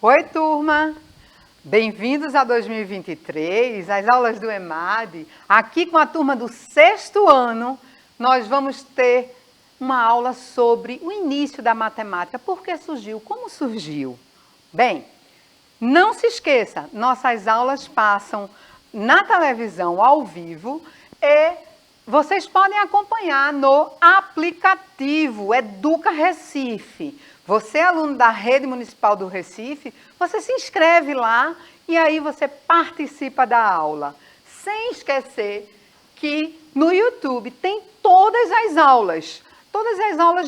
Oi, turma! Bem-vindos a 2023, às aulas do EMAD. Aqui com a turma do 6º ano, nós vamos ter uma aula sobre o início da matemática. Por que surgiu? Como surgiu? Bem, não se esqueça, nossas aulas passam na televisão ao vivo e vocês podem acompanhar no aplicativo Educa Recife. Você, aluno da Rede Municipal do Recife, você se inscreve lá e aí você participa da aula. Sem esquecer que no YouTube tem todas as aulas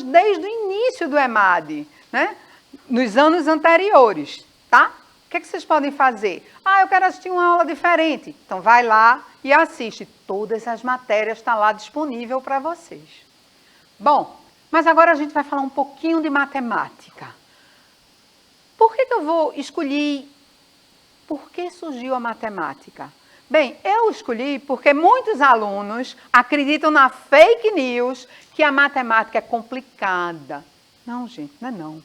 desde o início do EMAD, né? Nos anos anteriores, tá? O que vocês podem fazer? Eu quero assistir uma aula diferente. Então vai lá e assiste. Todas as matérias estão lá disponível para vocês. Bom, mas agora a gente vai falar um pouquinho de matemática. Por que eu vou escolher? Por que surgiu a matemática? Bem, eu escolhi porque muitos alunos acreditam na fake news que a matemática é complicada. Não, gente, não é não.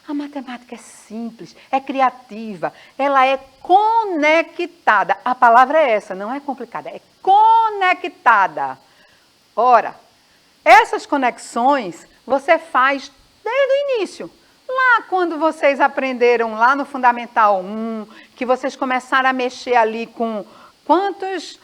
A matemática é simples, é criativa, ela é conectada. A palavra é essa, não é complicada, é conectada. Ora, essas conexões você faz desde o início. Lá quando vocês aprenderam lá no Fundamental 1, que vocês começaram a mexer ali com quantas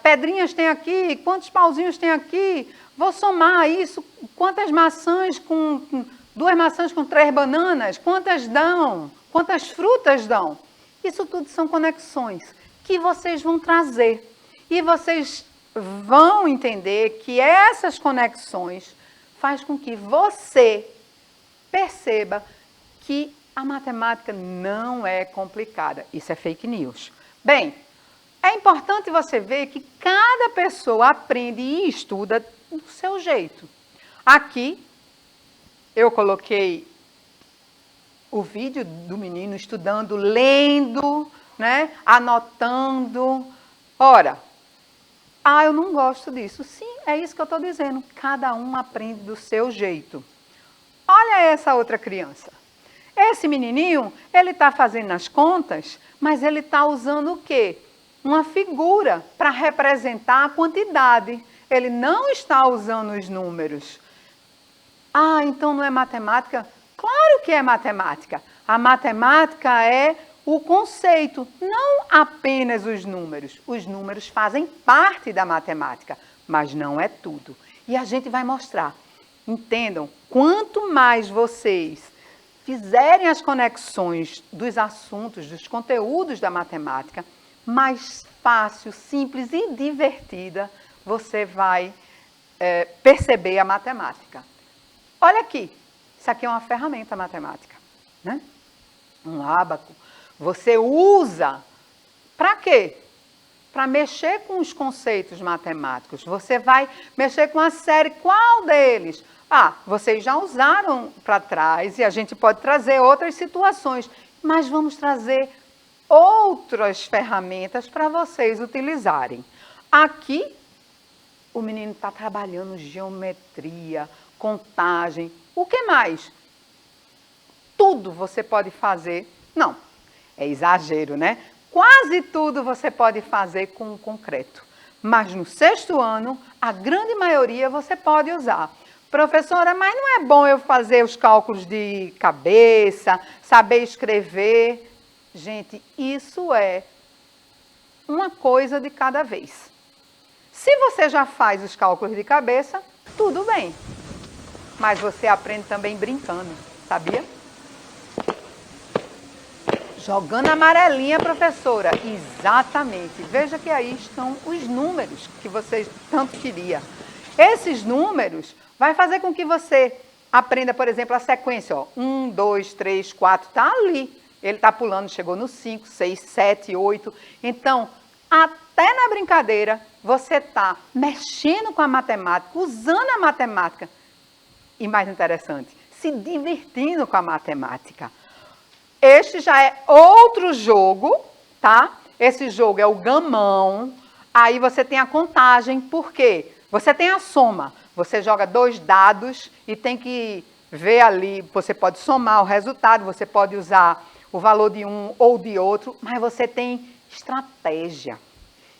pedrinhas tem aqui, quantos pauzinhos tem aqui, vou somar isso, quantas maçãs com 2 maçãs com 3 bananas, quantas dão? Quantas frutas dão? Isso tudo são conexões que vocês vão trazer. E vocês vão entender que essas conexões faz com que você perceba que a matemática não é complicada. Isso é fake news. Bem, é importante você ver que cada pessoa aprende e estuda do seu jeito. Aqui, eu coloquei o vídeo do menino estudando, lendo, né, anotando. Ora, eu não gosto disso. Sim, é isso que eu estou dizendo. Cada um aprende do seu jeito. Olha essa outra criança. Esse menininho, ele está fazendo as contas, mas ele está usando o quê? Uma figura para representar a quantidade. Ele não está usando os números. Então não é matemática? Claro que é matemática. A matemática é o conceito, não apenas os números. Os números fazem parte da matemática, mas não é tudo. E a gente vai mostrar. Entendam, quanto mais vocês fizerem as conexões dos assuntos, dos conteúdos da matemática, mais fácil, simples e divertida você vai perceber a matemática. Olha aqui, isso aqui é uma ferramenta matemática, né? Um ábaco. Você usa para quê? Para mexer com os conceitos matemáticos. Você vai mexer com a série, qual deles? Vocês já usaram para trás e a gente pode trazer outras situações, mas vamos trazer outras ferramentas para vocês utilizarem. Aqui, o menino está trabalhando geometria, contagem, o que mais? Tudo você pode fazer, não, é exagero, né? Quase tudo você pode fazer com o concreto, mas no 6º ano, a grande maioria você pode usar. Professora, mas não é bom eu fazer os cálculos de cabeça, saber escrever? Gente, isso é uma coisa de cada vez. Se você já faz os cálculos de cabeça, tudo bem. Mas você aprende também brincando, sabia? Jogando amarelinha, professora. Exatamente. Veja que aí estão os números que você tanto queria. Esses números vai fazer com que você aprenda, por exemplo, a sequência. 1, 2, 3, 4, está ali. Ele está pulando, chegou no 5, 6, 7, 8. Então, até na brincadeira, você está mexendo com a matemática, usando a matemática. E mais interessante, se divertindo com a matemática. Este já é outro jogo, tá? Esse jogo é o gamão. Aí você tem a contagem, por quê? Você tem a soma. Você joga 2 dados e tem que ver ali, você pode somar o resultado, você pode usar o valor de um ou de outro, mas você tem estratégia.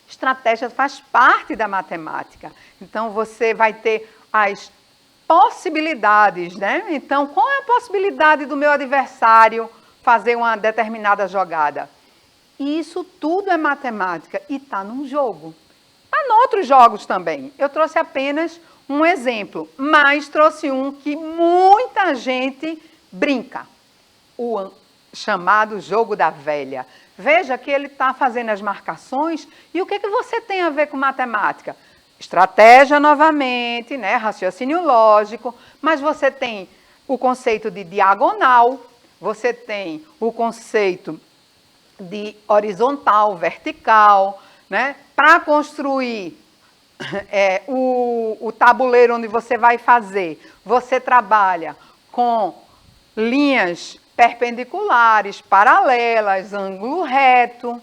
Estratégia faz parte da matemática. Então, você vai ter as possibilidades, né? Então, qual é a possibilidade do meu adversário fazer uma determinada jogada? Isso tudo é matemática e está num jogo. Está em outros jogos também. Eu trouxe apenas um exemplo, mas trouxe um que muita gente brinca. O chamado jogo da velha. Veja que ele está fazendo as marcações e o que você tem a ver com matemática? Estratégia novamente, né? Raciocínio lógico, mas você tem o conceito de diagonal, você tem o conceito de horizontal, vertical, né? Para construir o tabuleiro onde você vai fazer, você trabalha com linhas perpendiculares, paralelas, ângulo reto.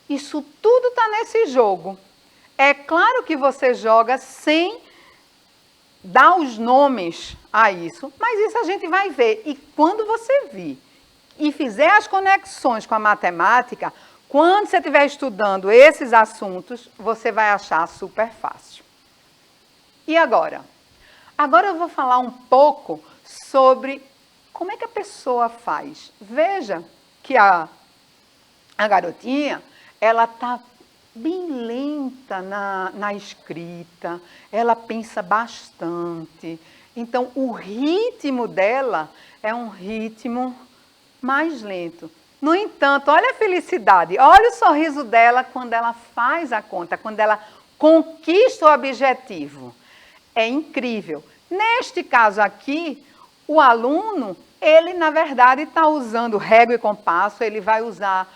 Isso tudo está nesse jogo. É claro que você joga sem dar os nomes a isso, mas isso a gente vai ver. E quando você vir e fizer as conexões com a matemática, quando você estiver estudando esses assuntos, você vai achar super fácil. E agora? Agora eu vou falar um pouco sobre como é que a pessoa faz. Veja que a garotinha, ela está bem lenta na escrita, ela pensa bastante. Então, o ritmo dela é um ritmo mais lento. No entanto, olha a felicidade, olha o sorriso dela quando ela faz a conta, quando ela conquista o objetivo. É incrível. Neste caso aqui, o aluno, ele na verdade está usando régua e compasso, ele vai usar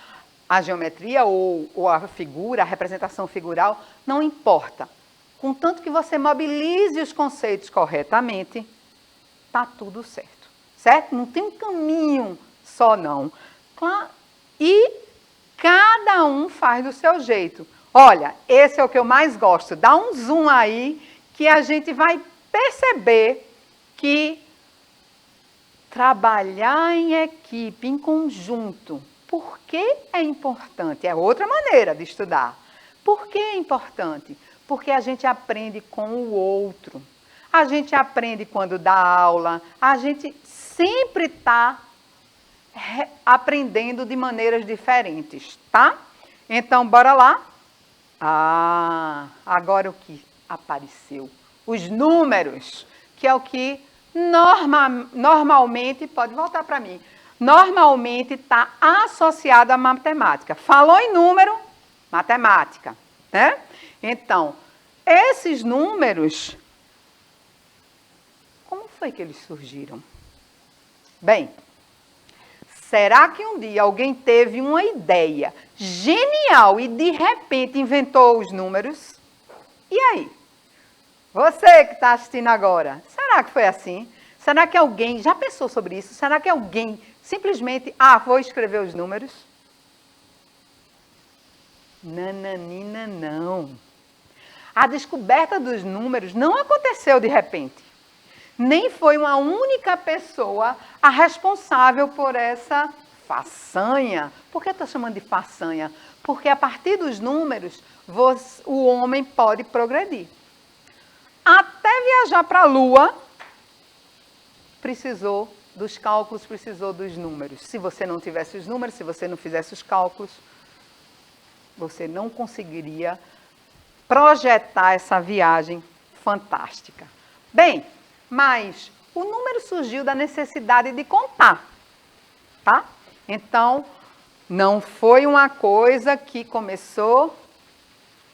a geometria ou a figura, a representação figural, não importa. Contanto que você mobilize os conceitos corretamente, está tudo certo. Certo? Não tem um caminho só não. E cada um faz do seu jeito. Olha, esse é o que eu mais gosto. Dá um zoom aí que a gente vai perceber que trabalhar em equipe, em conjunto, por que é importante? É outra maneira de estudar. Por que é importante? Porque a gente aprende com o outro. A gente aprende quando dá aula. A gente sempre está aprendendo de maneiras diferentes, tá? Então, bora lá. Agora o que apareceu? Os números, que é o que normalmente, pode voltar para mim, normalmente está associado à matemática. Falou em número, matemática, né? Então, esses números, como foi que eles surgiram? Bem, será que um dia alguém teve uma ideia genial e de repente inventou os números? E aí? Você que está assistindo agora, será que foi assim? Será que alguém já pensou sobre isso? Será que alguém simplesmente, vou escrever os números? Nananina, não. A descoberta dos números não aconteceu de repente. Nem foi uma única pessoa a responsável por essa façanha. Por que eu estou chamando de façanha? Porque a partir dos números, o homem pode progredir. Até viajar para a Lua, precisou dos cálculos, precisou dos números. Se você não tivesse os números, se você não fizesse os cálculos, você não conseguiria projetar essa viagem fantástica. Bem, mas o número surgiu da necessidade de contar, tá? Então, não foi uma coisa que começou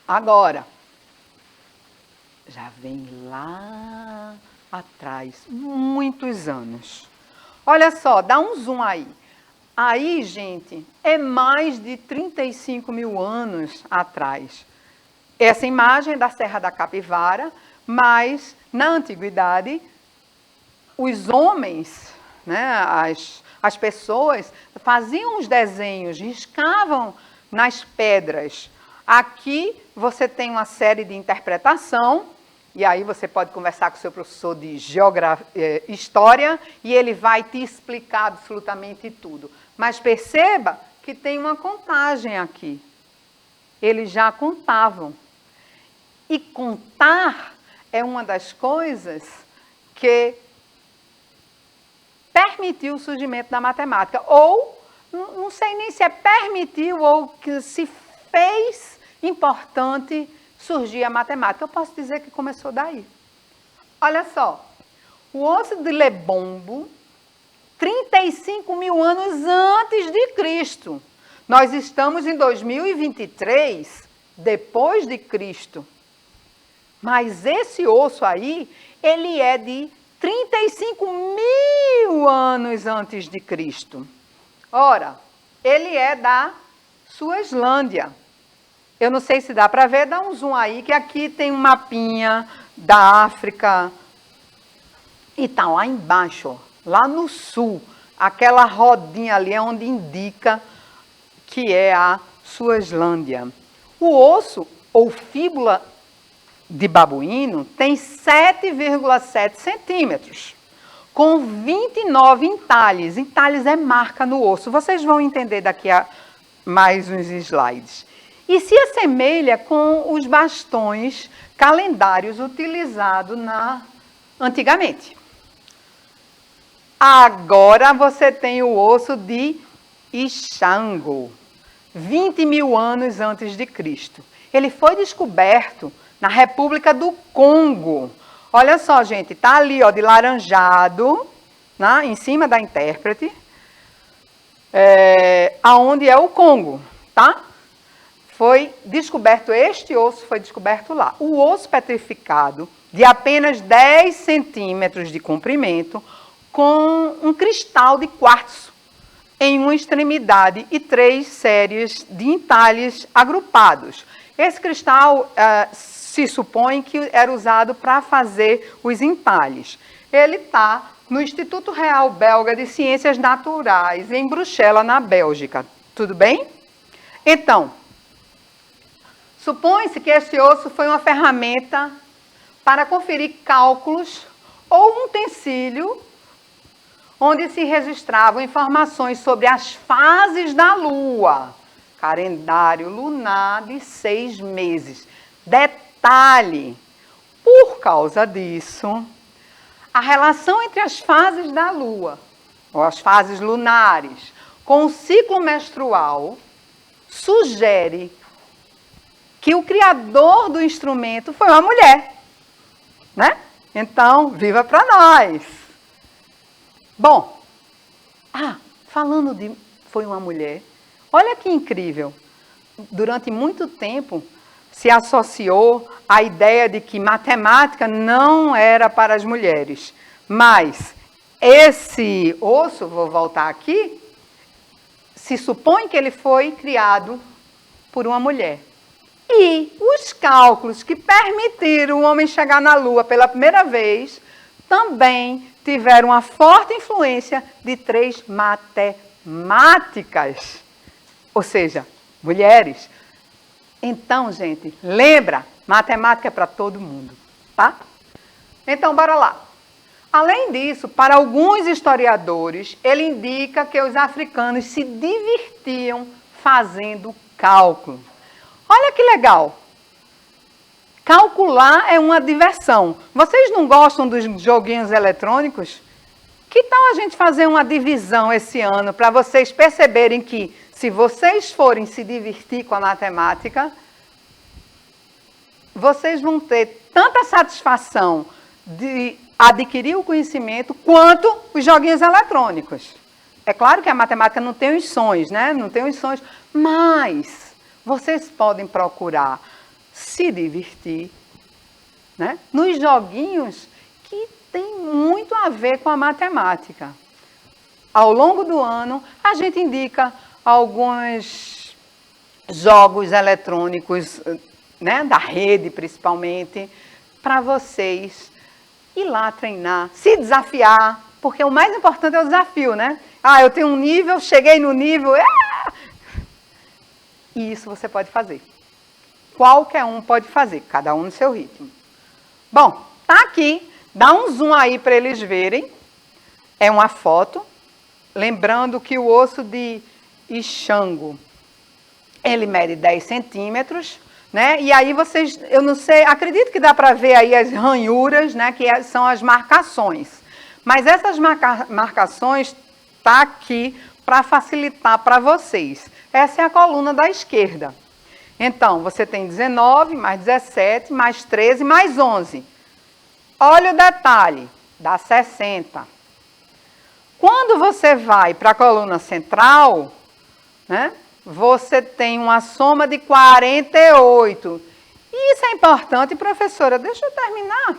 agora. Já vem lá atrás, muitos anos. Olha só, dá um zoom aí. Aí, gente, é mais de 35 mil anos atrás. Essa imagem é da Serra da Capivara, mas na antiguidade, os homens, né, as pessoas faziam os desenhos, riscavam nas pedras. Aqui você tem uma série de interpretação E aí você pode conversar com o seu professor de história e ele vai te explicar absolutamente tudo. Mas perceba que tem uma contagem aqui. Eles já contavam. E contar é uma das coisas que permitiu o surgimento da matemática. Ou, não sei nem se é permitiu ou que se fez importante surgir a matemática. Eu posso dizer que começou daí. Olha só, o osso de Lebombo, 35 mil anos antes de Cristo. Nós estamos em 2023, depois de Cristo. Mas esse osso aí, ele é de 35 mil anos antes de Cristo. Ora, ele é da Suéslândia. Eu não sei se dá para ver, dá um zoom aí, que aqui tem um mapinha da África. E tá lá embaixo, ó, lá no sul, aquela rodinha ali é onde indica que é a Suéslândia. O osso, ou fíbula de babuíno, tem 7,7 centímetros, com 29 entalhes. Entalhes é marca no osso. Vocês vão entender daqui a mais uns slides. E se assemelha com os bastões calendários utilizados antigamente. Agora você tem o osso de Ishango, 20 mil anos antes de Cristo. Ele foi descoberto na República do Congo. Olha só, gente, tá ali, ó, de laranjado, né, em cima da intérprete, aonde é o Congo, tá? Foi descoberto, este osso foi descoberto lá. O osso petrificado, de apenas 10 centímetros de comprimento, com um cristal de quartzo em uma extremidade e 3 séries de entalhes agrupados. Esse cristal se supõe que era usado para fazer os entalhes. Ele está no Instituto Real Belga de Ciências Naturais, em Bruxelas, na Bélgica. Tudo bem? Então, supõe-se que este osso foi uma ferramenta para conferir cálculos ou um utensílio onde se registravam informações sobre as fases da Lua, calendário lunar de 6 meses. Detalhe, por causa disso, a relação entre as fases da Lua, ou as fases lunares, com o ciclo menstrual, sugere que o criador do instrumento foi uma mulher, né? Então, viva para nós! Bom, falando de foi uma mulher, olha que incrível. Durante muito tempo se associou a ideia de que matemática não era para as mulheres. Mas esse osso, vou voltar aqui, se supõe que ele foi criado por uma mulher. E os cálculos que permitiram o homem chegar na Lua pela primeira vez também tiveram uma forte influência de 3 matemáticas, ou seja, mulheres. Então, gente, lembra, matemática é para todo mundo, tá? Então, bora lá. Além disso, para alguns historiadores, ele indica que os africanos se divertiam fazendo cálculo. Olha que legal. Calcular é uma diversão. Vocês não gostam dos joguinhos eletrônicos? Que tal a gente fazer uma divisão esse ano para vocês perceberem que se vocês forem se divertir com a matemática, vocês vão ter tanta satisfação de adquirir o conhecimento quanto os joguinhos eletrônicos. É claro que a matemática não tem os sons, né? Não tem os sons, mas vocês podem procurar se divertir, né, nos joguinhos que tem muito a ver com a matemática. Ao longo do ano, a gente indica alguns jogos eletrônicos, né, da rede principalmente, para vocês ir lá treinar, se desafiar, porque o mais importante é o desafio, né? Eu tenho um nível, cheguei no nível, e isso você pode fazer. Qualquer um pode fazer, cada um no seu ritmo. Bom, tá aqui. Dá um zoom aí para eles verem. É uma foto. Lembrando que o osso de Ixango, ele mede 10 centímetros, né? E aí vocês, eu não sei, acredito que dá para ver aí as ranhuras, né? Que são as marcações. Mas essas marcações tá aqui para facilitar para vocês. Essa é a coluna da esquerda. Então, você tem 19, mais 17, mais 13, mais 11. Olha o detalhe, dá 60. Quando você vai para a coluna central, né, você tem uma soma de 48. E isso é importante, professora, deixa eu terminar.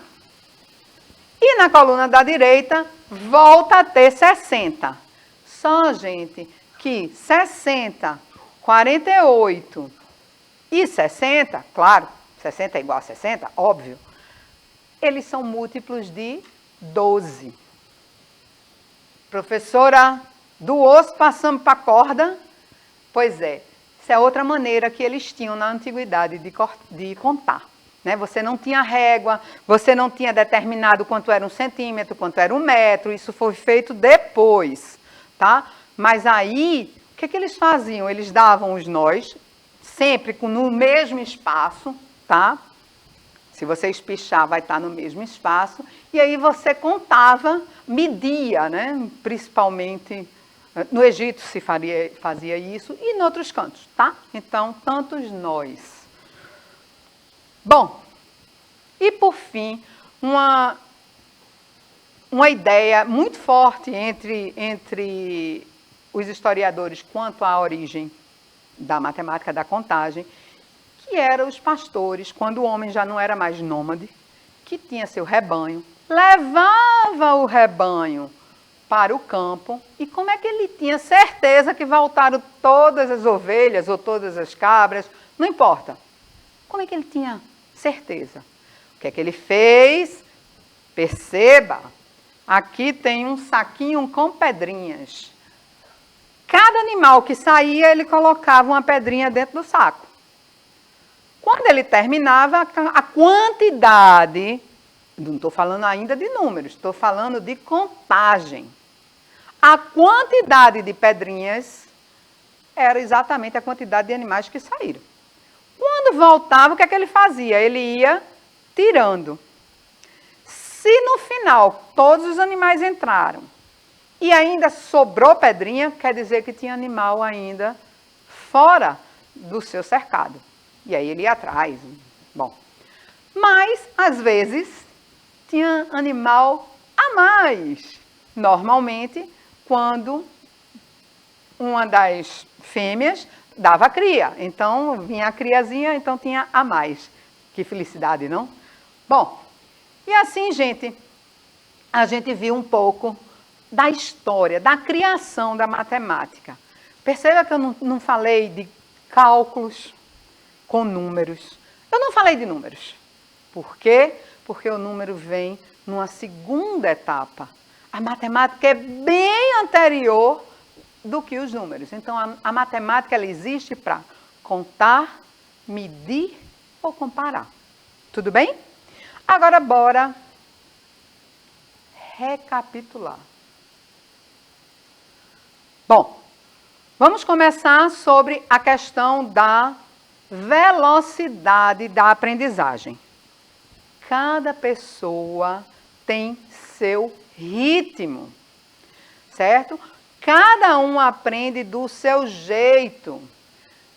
E na coluna da direita, volta a ter 60. Só, gente, que 60, 48 e 60, claro, 60 é igual a 60, óbvio, eles são múltiplos de 12. Professora, do osso passamos para a corda? Pois é, isso é outra maneira que eles tinham na antiguidade de contar. Né? Você não tinha régua, você não tinha determinado quanto era um centímetro, quanto era um metro, isso foi feito depois, tá? Mas aí, o que eles faziam? Eles davam os nós, sempre no mesmo espaço, tá? Se você espichar, vai estar no mesmo espaço. E aí você contava, media, né? Principalmente no Egito se fazia isso e em outros cantos, tá? Então, tantos nós. Bom, e por fim, uma ideia muito forte entre os historiadores quanto à origem da matemática da contagem, que eram os pastores, quando o homem já não era mais nômade, que tinha seu rebanho, levava o rebanho para o campo, e como é que ele tinha certeza que voltaram todas as ovelhas ou todas as cabras, não importa. Como é que ele tinha certeza? O que é que ele fez? Perceba, aqui tem um saquinho com pedrinhas. Cada animal que saía, ele colocava uma pedrinha dentro do saco. Quando ele terminava, a quantidade, não estou falando ainda de números, estou falando de contagem. A quantidade de pedrinhas era exatamente a quantidade de animais que saíram. Quando voltava, o que é que ele fazia? Ele ia tirando. Se no final todos os animais entraram e ainda sobrou pedrinha, quer dizer que tinha animal ainda fora do seu cercado. E aí ele ia atrás. Bom, mas às vezes tinha animal a mais. Normalmente, quando uma das fêmeas dava cria. Então, vinha a criazinha, então tinha a mais. Que felicidade, não? Bom, e assim, gente, a gente viu um pouco da história, da criação da matemática. Perceba que eu não falei de cálculos com números. Eu não falei de números. Por quê? Porque o número vem numa segunda etapa. A matemática é bem anterior do que os números. Então, a matemática ela existe para contar, medir ou comparar. Tudo bem? Agora, bora recapitular. Bom, vamos começar sobre a questão da velocidade da aprendizagem. Cada pessoa tem seu ritmo, certo? Cada um aprende do seu jeito.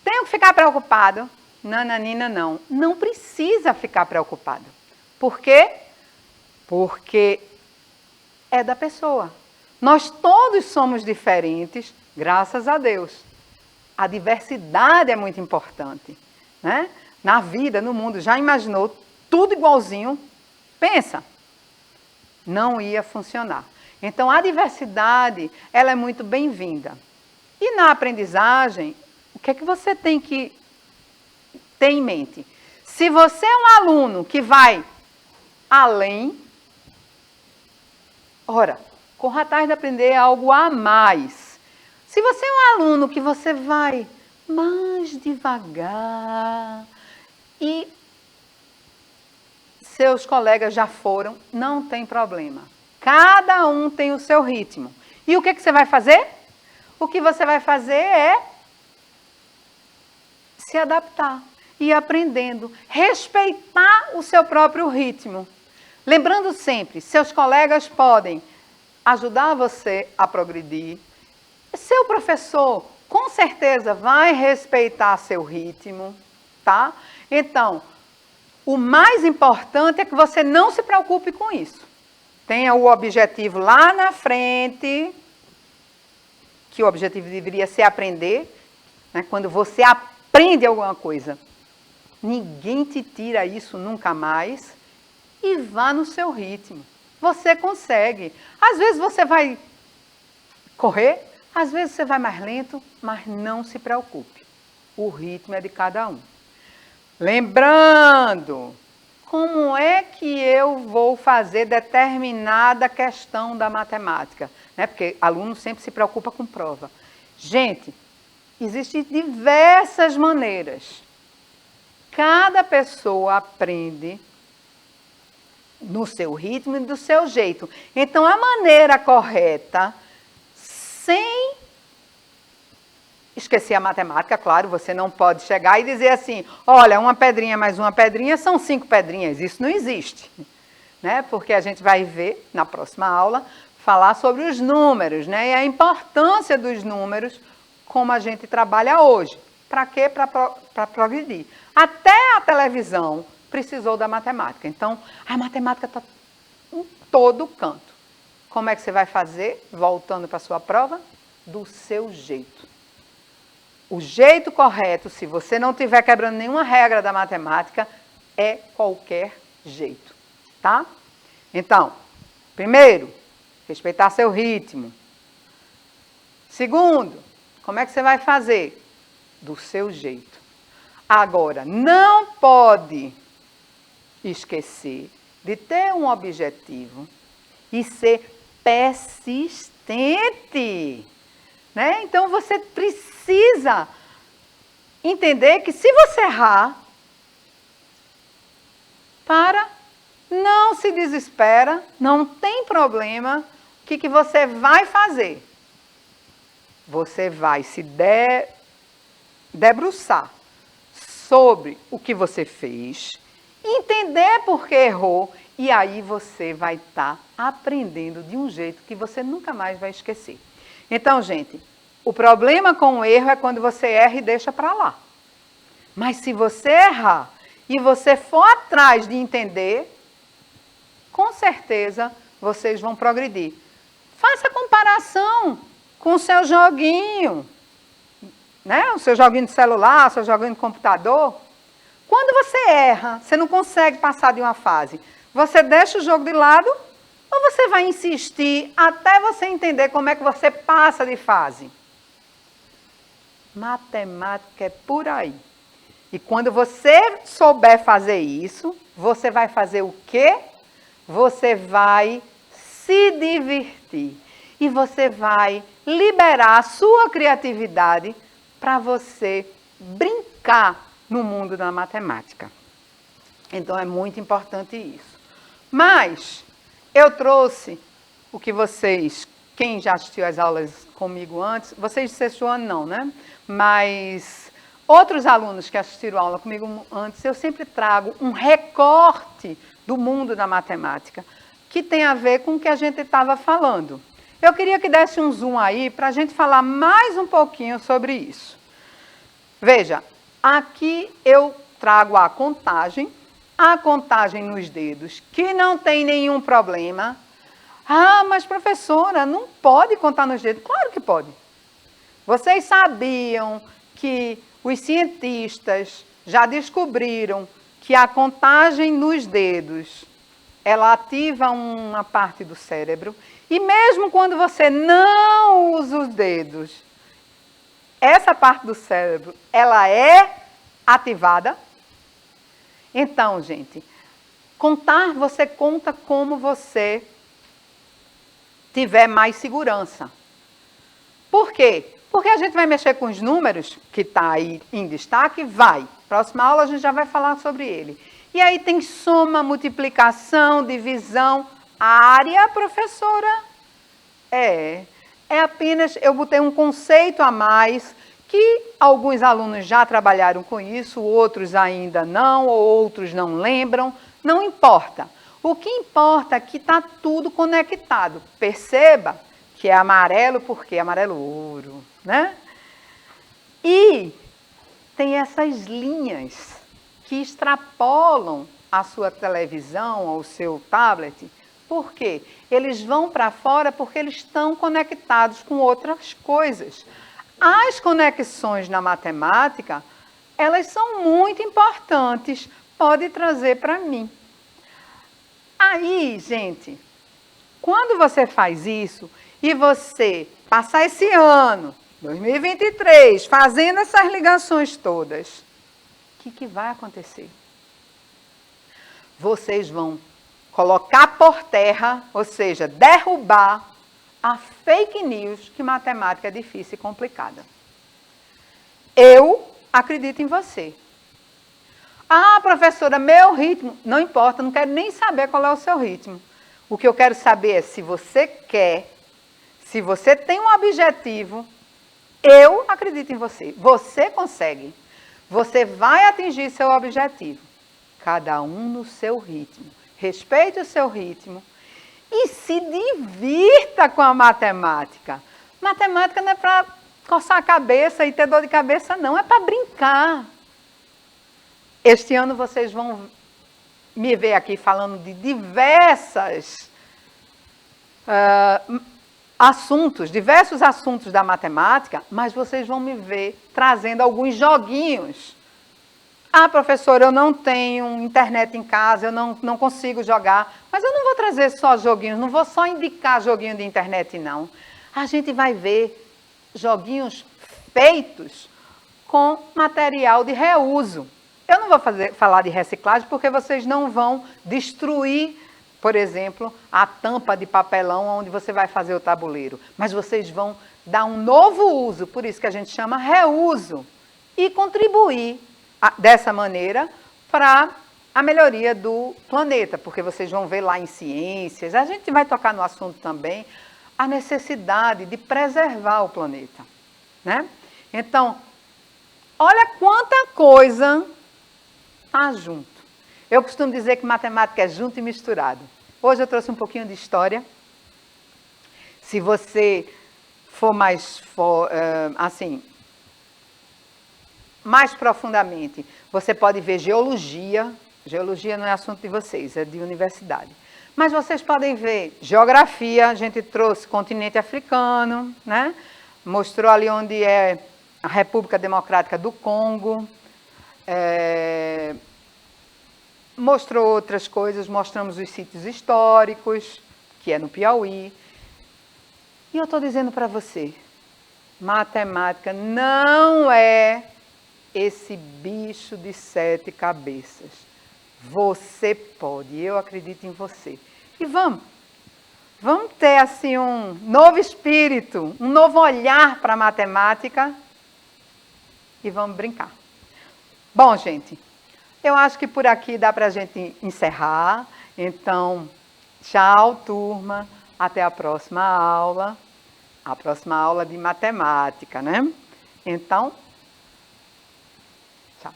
Tenho que ficar preocupado? Nananina, não. Não precisa ficar preocupado. Por quê? Porque é da pessoa. Nós todos somos diferentes, graças a Deus. A diversidade é muito importante, né? Na vida, no mundo, já imaginou tudo igualzinho? Pensa, não ia funcionar. Então, a diversidade, ela é muito bem-vinda. E na aprendizagem, o que é que você tem que ter em mente? Se você é um aluno que vai além, ora, corra atrás de aprender algo a mais. Se você é um aluno que você vai mais devagar e seus colegas já foram, não tem problema. Cada um tem o seu ritmo. E o que você vai fazer? O que você vai fazer é se adaptar, ir aprendendo, respeitar o seu próprio ritmo. Lembrando sempre, seus colegas podem ajudar você a progredir. Seu professor, com certeza, vai respeitar seu ritmo, tá? Então, o mais importante é que você não se preocupe com isso. Tenha o objetivo lá na frente, que o objetivo deveria ser aprender, né? Quando você aprende alguma coisa, ninguém te tira isso nunca mais, e vá no seu ritmo. Você consegue. Às vezes você vai correr, às vezes você vai mais lento, mas não se preocupe. O ritmo é de cada um. Lembrando, como é que eu vou fazer determinada questão da matemática? Né? Porque aluno sempre se preocupa com prova. Gente, existem diversas maneiras. Cada pessoa aprende no seu ritmo e do seu jeito. Então, a maneira correta, sem esquecer a matemática, claro, você não pode chegar e dizer assim, olha, uma pedrinha mais uma pedrinha são 5 pedrinhas. Isso não existe, né? Porque a gente vai ver, na próxima aula, falar sobre os números, né? E a importância dos números, como a gente trabalha hoje. Para quê? Para progredir. Até a televisão precisou da matemática. Então, a matemática está em todo canto. Como é que você vai fazer, voltando para a sua prova? Do seu jeito. O jeito correto, se você não estiver quebrando nenhuma regra da matemática, é qualquer jeito, tá? Então, primeiro, respeitar seu ritmo. Segundo, como é que você vai fazer? Do seu jeito. Agora, não pode esquecer de ter um objetivo e ser persistente, né? Então, você precisa entender que se você errar, não se desespera, não tem problema. O que você vai fazer? Você vai se debruçar sobre o que você fez, entender por que errou, e aí você vai estar aprendendo de um jeito que você nunca mais vai esquecer. Então, gente, o problema com o erro é quando você erra e deixa para lá. Mas se você errar e você for atrás de entender, com certeza vocês vão progredir. Faça comparação com o seu joguinho, né? O seu joguinho de celular, o seu joguinho de computador. Quando você erra, você não consegue passar de uma fase, você deixa o jogo de lado ou você vai insistir até você entender como é que você passa de fase? Matemática é por aí. E quando você souber fazer isso, você vai fazer o quê? Você vai se divertir. E você vai liberar a sua criatividade para você brincar no mundo da matemática. Então, é muito importante isso. Mas, eu trouxe o que vocês, quem já assistiu às aulas comigo antes, vocês de sexto ano não, né? Mas outros alunos que assistiram a aula comigo antes, eu sempre trago um recorte do mundo da matemática, que tem a ver com o que a gente estava falando. Eu queria que desse um zoom aí para a gente falar mais um pouquinho sobre isso. Veja, aqui eu trago a contagem nos dedos, que não tem nenhum problema. Ah, mas professora, não pode contar nos dedos. Claro que pode. Vocês sabiam que os cientistas já descobriram que a contagem nos dedos, ela ativa uma parte do cérebro, e mesmo quando você não usa os dedos, essa parte do cérebro, ela é ativada. Então, gente, contar, você conta como você tiver mais segurança. Por quê? Porque a gente vai mexer com os números, que está aí em destaque, vai. Próxima aula a gente já vai falar sobre ele. E aí tem soma, multiplicação, divisão. Área, professora? É apenas, eu botei um conceito a mais, que alguns alunos já trabalharam com isso, outros ainda não, ou outros não lembram, não importa. O que importa é que está tudo conectado. Perceba que é amarelo, porque amarelo ouro, né? E tem essas linhas que extrapolam a sua televisão ou o seu tablet. Por quê? Eles vão para fora porque eles estão conectados com outras coisas. As conexões na matemática, elas são muito importantes. Pode trazer para mim. Aí, gente, quando você faz isso e você passar esse ano, 2023, fazendo essas ligações todas, o que vai acontecer? Vocês vão colocar por terra, ou seja, derrubar a fake news que matemática é difícil e complicada. Eu acredito em você. Ah, professora, meu ritmo. Não importa, não quero nem saber qual é o seu ritmo. O que eu quero saber é se você quer, se você tem um objetivo, eu acredito em você. Você consegue. Você vai atingir seu objetivo. Cada um no seu ritmo. Respeite o seu ritmo e se divirta com a matemática. Matemática não é para coçar a cabeça e ter dor de cabeça, não. É para brincar. Este ano vocês vão me ver aqui falando de diversos assuntos da matemática, mas vocês vão me ver trazendo alguns joguinhos. Ah, professora, eu não tenho internet em casa, eu não consigo jogar. Mas eu não vou trazer só joguinhos, não vou só indicar joguinho de internet, não. A gente vai ver joguinhos feitos com material de reuso. Eu não vou falar de reciclagem porque vocês não vão destruir, por exemplo, a tampa de papelão onde você vai fazer o tabuleiro. Mas vocês vão dar um novo uso, por isso que a gente chama reuso, e contribuir dessa maneira para a melhoria do planeta, porque vocês vão ver lá em ciências, a gente vai tocar no assunto também, a necessidade de preservar o planeta, né? Então, olha quanta coisa está junto. Eu costumo dizer que matemática é junto e misturado. Hoje eu trouxe um pouquinho de história. Se você for mais profundamente, você pode ver geologia. Geologia não é assunto de vocês, é de universidade. Mas vocês podem ver geografia, a gente trouxe continente africano, né? Mostrou ali onde é a República Democrática do Congo. Mostrou outras coisas, mostramos os sítios históricos, que é no Piauí. E eu estou dizendo para você, matemática não é esse bicho de 7 cabeças. Você pode, eu acredito em você. E vamos ter assim um novo espírito, um novo olhar para a matemática e vamos brincar. Bom, gente, eu acho que por aqui dá para a gente encerrar. Então, tchau, turma. Até a próxima aula de matemática, né? Então, tchau.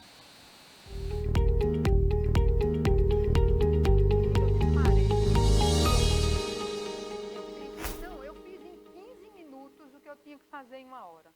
Eu fiz em 15 minutos o que eu tinha que fazer em 1 hora.